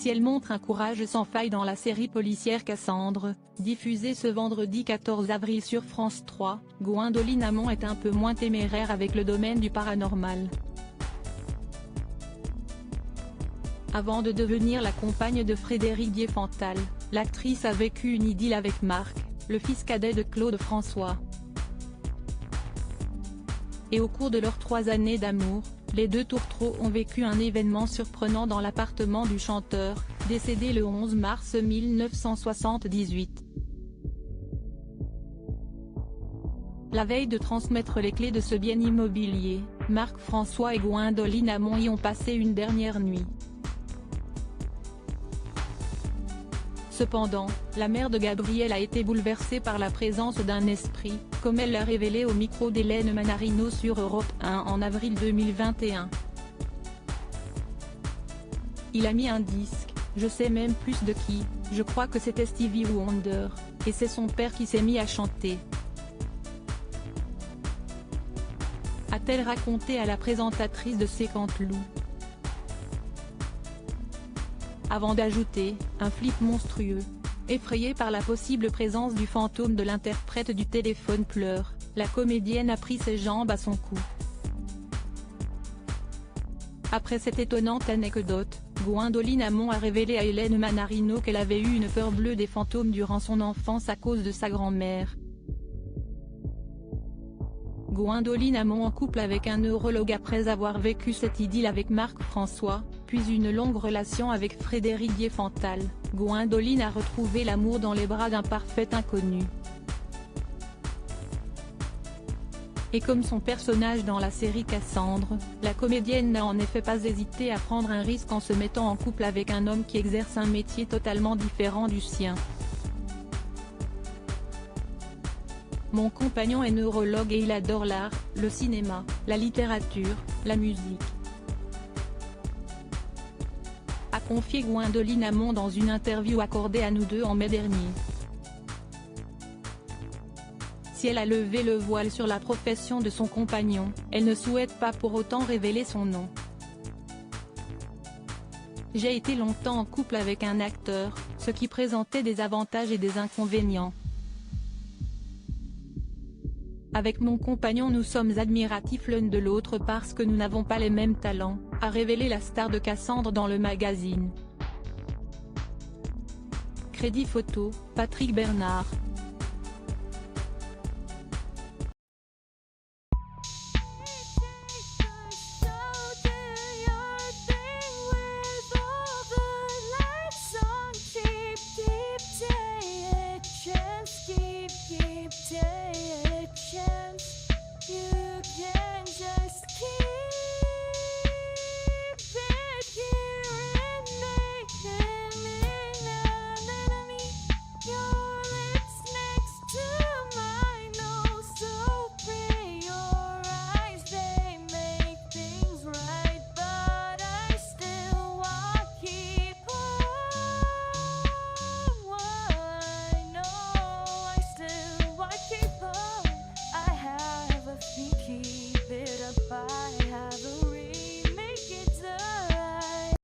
Si elle montre un courage sans faille dans la série policière Cassandre, diffusée ce vendredi 14 avril sur France 3, Gwendoline Amon est un peu moins téméraire avec le domaine du paranormal. Avant de devenir la compagne de Frédéric Diefenthal, l'actrice a vécu une idylle avec Marc, le fils cadet de Claude François. Et au cours de leurs 3 années d'amour, les deux tourtereaux ont vécu un événement surprenant dans l'appartement du chanteur, décédé le 11 mars 1978. La veille de transmettre les clés de ce bien immobilier, Marc François et Gwendoline Amon y ont passé une dernière nuit. Cependant, la mère de Gabriel a été bouleversée par la présence d'un esprit, comme elle l'a révélé au micro d'Hélène Manarino sur Europe 1 en avril 2021. Il a mis un disque, je sais même plus de qui, je crois que c'était Stevie Wonder, et c'est son père qui s'est mis à chanter. A-t-elle raconté à la présentatrice de C'est Canteloup. Avant d'ajouter, un flip monstrueux. Effrayée par la possible présence du fantôme de l'interprète du téléphone pleure, la comédienne a pris ses jambes à son cou. Après cette étonnante anecdote, Gwendoline Amon a révélé à Hélène Manarino qu'elle avait eu une peur bleue des fantômes durant son enfance à cause de sa grand-mère. Gwendoline Amon en couple avec un neurologue après avoir vécu cette idylle avec Marc François, puis une longue relation avec Frédéric Diefenthal, Gwendoline a retrouvé l'amour dans les bras d'un parfait inconnu. Et comme son personnage dans la série Cassandre, la comédienne n'a en effet pas hésité à prendre un risque en se mettant en couple avec un homme qui exerce un métier totalement différent du sien. Mon compagnon est neurologue et il adore l'art, le cinéma, la littérature, la musique, a confié Gwendoline Amon dans une interview accordée à Nous Deux en mai dernier. Si elle a levé le voile sur la profession de son compagnon, elle ne souhaite pas pour autant révéler son nom. J'ai été longtemps en couple avec un acteur, ce qui présentait des avantages et des inconvénients. Avec mon compagnon nous sommes admiratifs l'un de l'autre parce que nous n'avons pas les mêmes talents, a révélé la star de Cassandre dans le magazine. Crédit photo, Patrick Bernard.